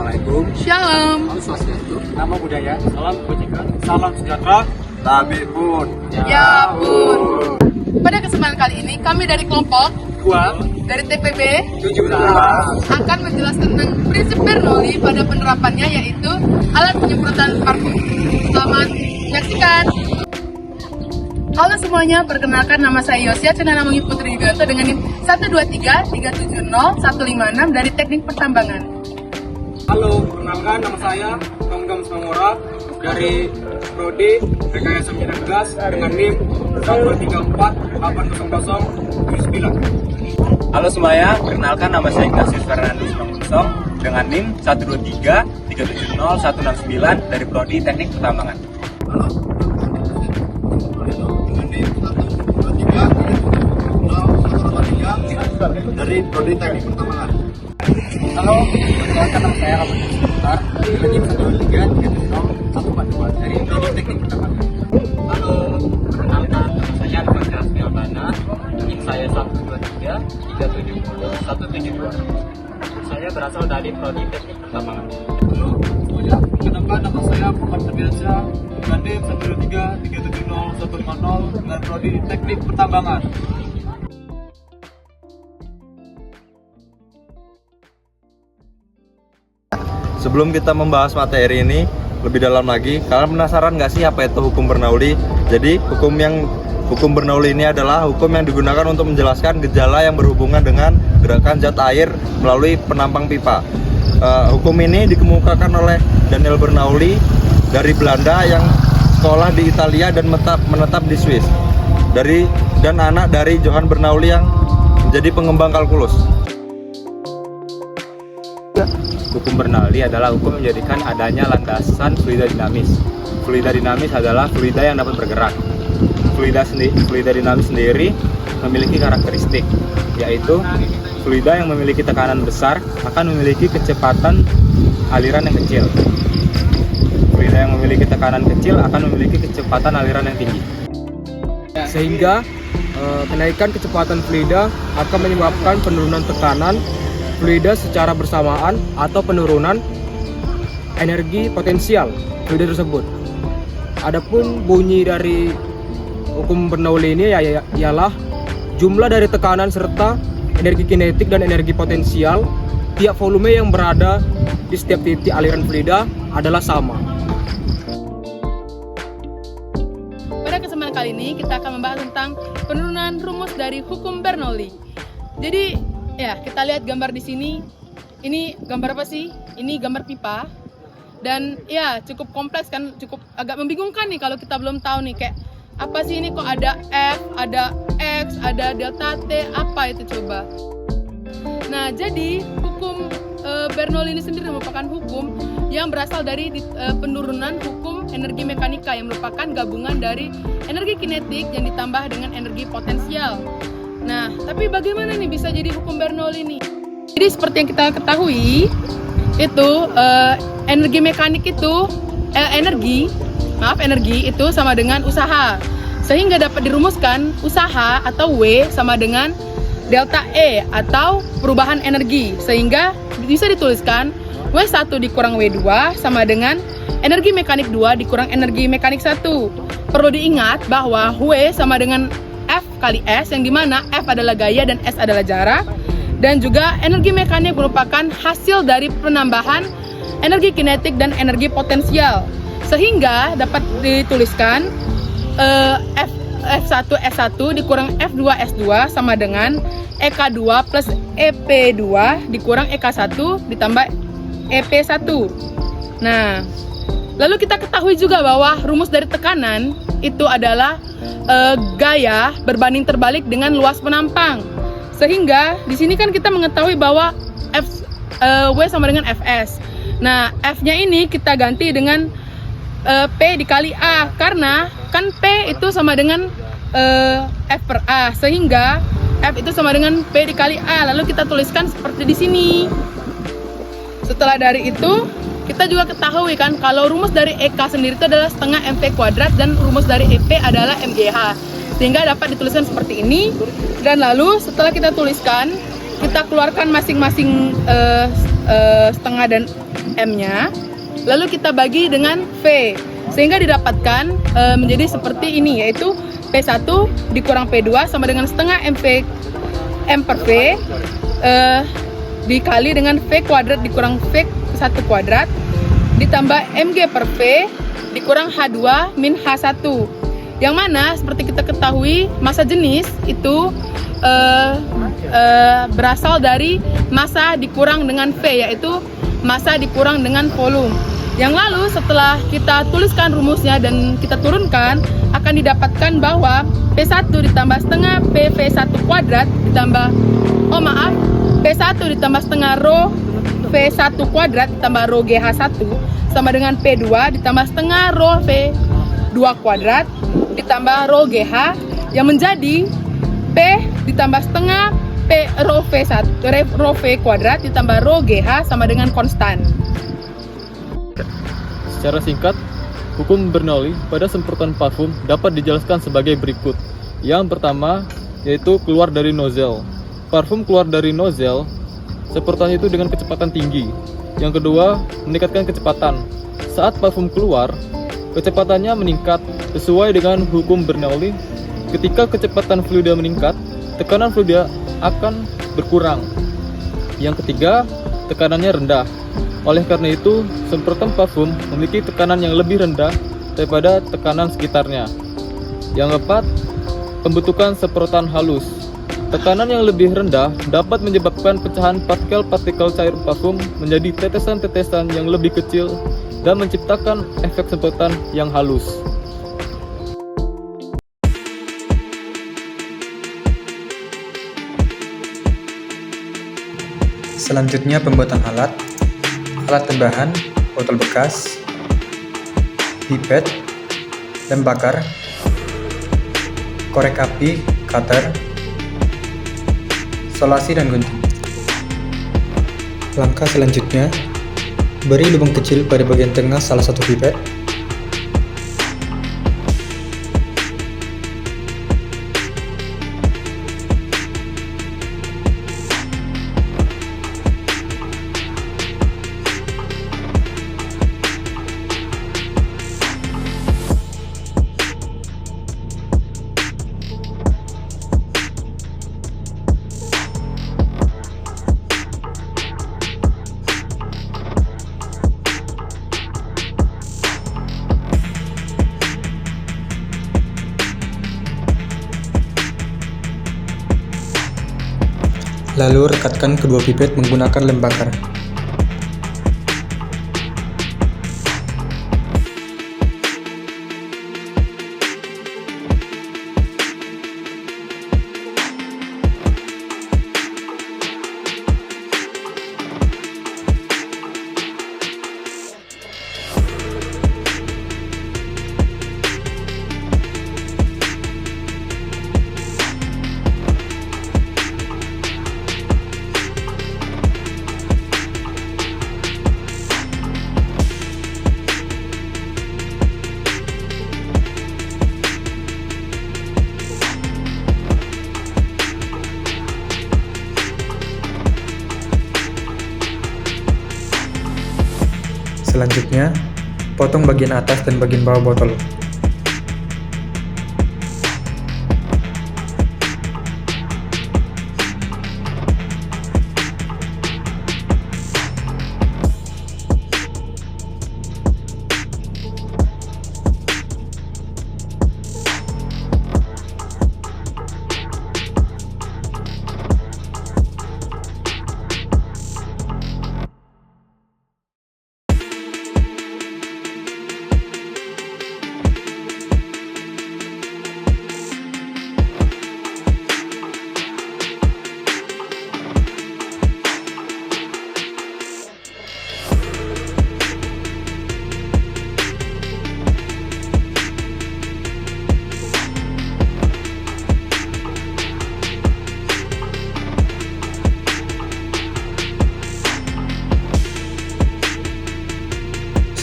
Assalamualaikum. Shalom. Om Swastiastu. Nama budaya. Salam kebajikan. Salam sejahtera. Tapi pun. Ya pun. Pada kesempatan kali ini kami dari kelompok Gua dari TPB 17 akan menjelaskan tentang prinsip Bernoulli pada penerapannya, yaitu alat penyemprotan parfum. Selamat menyaksikan. Halo semuanya, perkenalkan nama saya Yosia Cenanamungi Putri Yuganto dengan NIM 123370156 dari Teknik Pertambangan. Halo, perkenalkan nama saya Gam Semangora dari Prodi PKS 19 dengan NIM 1348009. Halo semuanya, perkenalkan nama saya Ignatius Fernandus Mangunsong dengan NIM 123370169 dari Prodi Teknik Pertambangan. Dari Prodi Teknik Pertambangan. Halo, perkenalkan nama saya Rahmat Sebentar dengan NIM 123370142 dari Prodi Teknik Pertambangan. Halo, perkenalkan nama saya Alfanja Setiabana, NIM saya 123370172. Saya berasal dari Prodi Teknik Pertambangan. Halo, semuanya. Perkenalkan nama saya Muhammad Terbiasa dengan NIM 123370150 dengan Prodi Teknik Pertambangan. Sebelum kita membahas materi ini lebih dalam lagi, kalian penasaran nggak sih apa itu hukum Bernoulli? Jadi hukum Bernoulli ini adalah hukum yang digunakan untuk menjelaskan gejala yang berhubungan dengan gerakan zat air melalui penampang pipa. Hukum ini dikemukakan oleh Daniel Bernoulli dari Belanda yang sekolah di Italia dan menetap di Swiss. Dan anak dari Johann Bernoulli yang menjadi pengembang kalkulus. Hukum Bernoulli adalah hukum yang menjadikan adanya landasan fluida dinamis. Fluida dinamis adalah fluida yang dapat bergerak. Fluida dinamis sendiri memiliki karakteristik, yaitu fluida yang memiliki tekanan besar akan memiliki kecepatan aliran yang kecil. Fluida yang memiliki tekanan kecil akan memiliki kecepatan aliran yang tinggi. Sehingga kenaikan kecepatan fluida akan menyebabkan penurunan tekanan fluida secara bersamaan atau penurunan energi potensial fluida tersebut. Adapun bunyi dari hukum Bernoulli ini ialah jumlah dari tekanan serta energi kinetik dan energi potensial tiap volume yang berada di setiap titik aliran fluida adalah sama. Pada kesempatan kali ini kita akan membahas tentang penurunan rumus dari hukum Bernoulli. Jadi ya, kita lihat gambar di sini. Ini gambar apa sih? Ini gambar pipa. Dan ya, cukup kompleks kan, cukup agak membingungkan nih kalau kita belum tahu nih kayak apa sih ini, kok ada F, ada X, ada delta T, apa itu coba. Nah, jadi hukum Bernoulli ini sendiri merupakan hukum yang berasal dari penurunan hukum energi mekanika yang merupakan gabungan dari energi kinetik yang ditambah dengan energi potensial. Nah, tapi bagaimana nih bisa jadi hukum Bernoulli nih? Jadi seperti yang kita ketahui, itu energi mekanik itu energi itu sama dengan usaha. Sehingga dapat dirumuskan usaha atau W sama dengan delta E atau perubahan energi. Sehingga bisa dituliskan W1 dikurang W2 sama dengan energi mekanik 2 dikurang energi mekanik 1. Perlu diingat bahwa W sama dengan F kali S, yang dimana F adalah gaya dan S adalah jarak. Dan juga energi mekanik merupakan hasil dari penambahan energi kinetik dan energi potensial. Sehingga dapat dituliskan F1 S1 dikurang F2 S2 sama dengan EK2 plus EP2 dikurang EK1 ditambah EP1. Nah, lalu kita ketahui juga bahwa rumus dari tekanan itu adalah gaya berbanding terbalik dengan luas penampang. Sehingga di sini kan kita mengetahui bahwa W sama dengan Fs. Nah, F-nya ini kita ganti dengan P dikali A, karena kan P itu sama dengan F per A, sehingga F itu sama dengan P dikali A. Lalu kita tuliskan seperti di sini. Setelah dari itu, kita juga ketahui kan kalau rumus dari EK sendiri itu adalah setengah MP kuadrat dan rumus dari EP adalah MGH. Sehingga dapat dituliskan seperti ini. Dan lalu setelah kita tuliskan, kita keluarkan masing-masing setengah dan M-nya, lalu kita bagi dengan V, sehingga didapatkan menjadi seperti ini, yaitu P1 dikurang P2 sama dengan setengah M per V dikali dengan V kuadrat dikurang V1 kuadrat ditambah Mg per V dikurang H2 min H1, yang mana seperti kita ketahui massa jenis itu berasal dari massa dikurang dengan V, yaitu massa dikurang dengan volume. Yang lalu setelah kita tuliskan rumusnya dan kita turunkan, akan didapatkan bahwa P1 ditambah setengah PV1 kuadrat ditambah P1 ditambah setengah rho V1 kuadrat ditambah rho GH1 sama dengan P2 ditambah setengah rho V2 kuadrat ditambah rho GH, yang menjadi P ditambah setengah P rho V kuadrat ditambah rho GH sama dengan konstan. Secara singkat, hukum Bernoulli pada semprotan parfum dapat dijelaskan sebagai berikut. Yang pertama, yaitu keluar dari nozzle. Parfum keluar dari nozzle, semprotan itu dengan kecepatan tinggi. Yang kedua, meningkatkan kecepatan. Saat parfum keluar, kecepatannya meningkat sesuai dengan hukum Bernoulli. Ketika kecepatan fluida meningkat, tekanan fluida akan berkurang. Yang ketiga, tekanannya rendah. Oleh karena itu, semprotan parfum memiliki tekanan yang lebih rendah daripada tekanan sekitarnya. Yang keempat, pembentukan semprotan halus. Tekanan yang lebih rendah dapat menyebabkan pecahan partikel-partikel cair parfum menjadi tetesan-tetesan yang lebih kecil dan menciptakan efek semprotan yang halus. Selanjutnya pembuatan alat tambahan, botol bekas, pipet, lem bakar, korek api, cutter, solasi dan gunting. Langkah selanjutnya, beri lubang kecil pada bagian tengah salah satu pipet. Lalu rekatkan kedua pipet menggunakan lem bakar. Selanjutnya, potong bagian atas dan bagian bawah botol.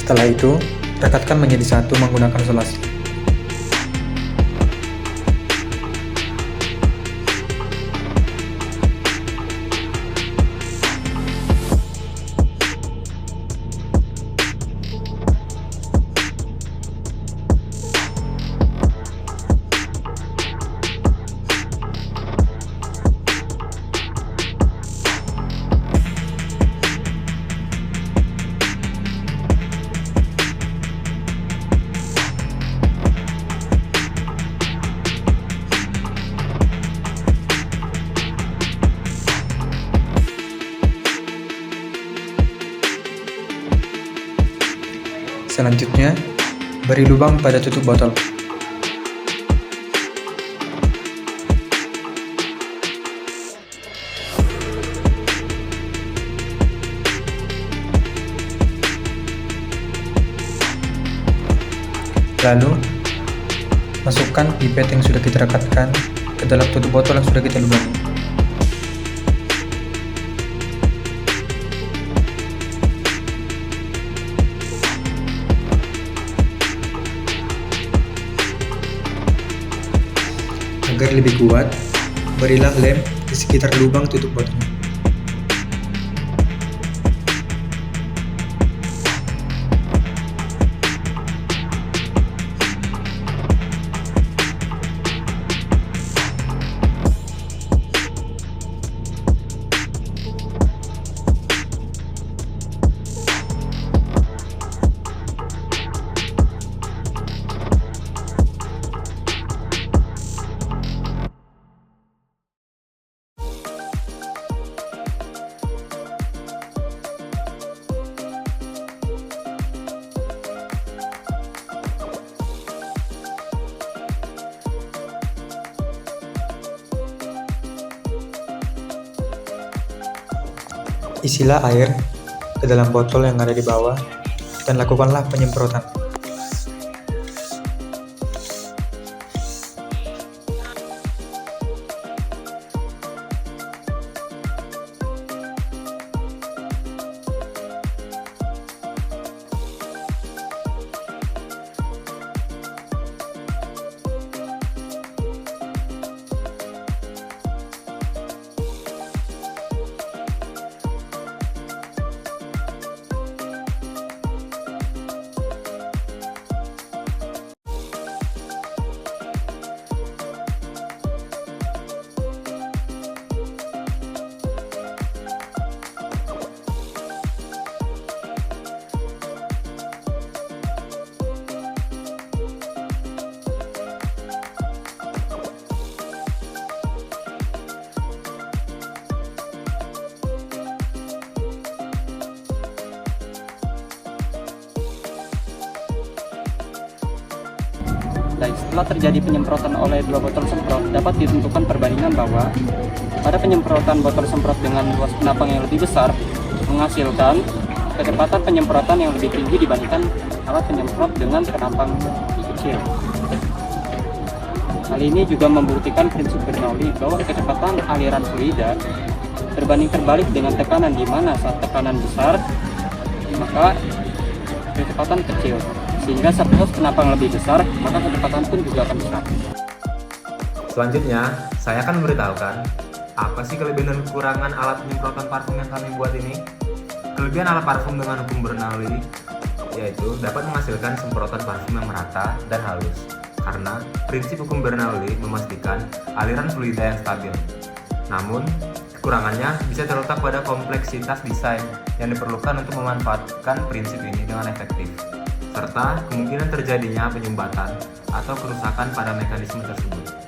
Setelah itu, rekatkan menjadi satu menggunakan solasi. Selanjutnya, beri lubang pada tutup botol. Lalu, masukkan pipet yang sudah kita rekatkan ke dalam tutup botol yang sudah kita lubangi. Agar lebih kuat, berilah lem di sekitar lubang tutup botol. Isilah air ke dalam botol yang ada di bawah dan lakukanlah penyemprotan. Dan setelah terjadi penyemprotan oleh 2 botol semprot, dapat ditentukan perbandingan bahwa pada penyemprotan botol semprot dengan luas penapang yang lebih besar menghasilkan kecepatan penyemprotan yang lebih tinggi dibandingkan alat penyemprot dengan penampang kecil. Hal ini juga membuktikan prinsip Bernoulli bahwa kecepatan aliran fluida berbanding terbalik dengan tekanan, di mana saat tekanan besar maka kecepatan kecil, sehingga saat penampang lebih besar maka kecepatan pun juga akan besar. Selanjutnya, saya akan memberitahukan apa sih kelebihan dan kekurangan alat penyemprotan parfum yang kami buat ini. Kelebihan alat parfum dengan hukum Bernoulli yaitu dapat menghasilkan semprotan parfum yang merata dan halus, karena prinsip hukum Bernoulli memastikan aliran fluida yang stabil. Namun, kekurangannya bisa terletak pada kompleksitas desain yang diperlukan untuk memanfaatkan prinsip ini dengan efektif, serta kemungkinan terjadinya penyumbatan atau kerusakan pada mekanisme tersebut.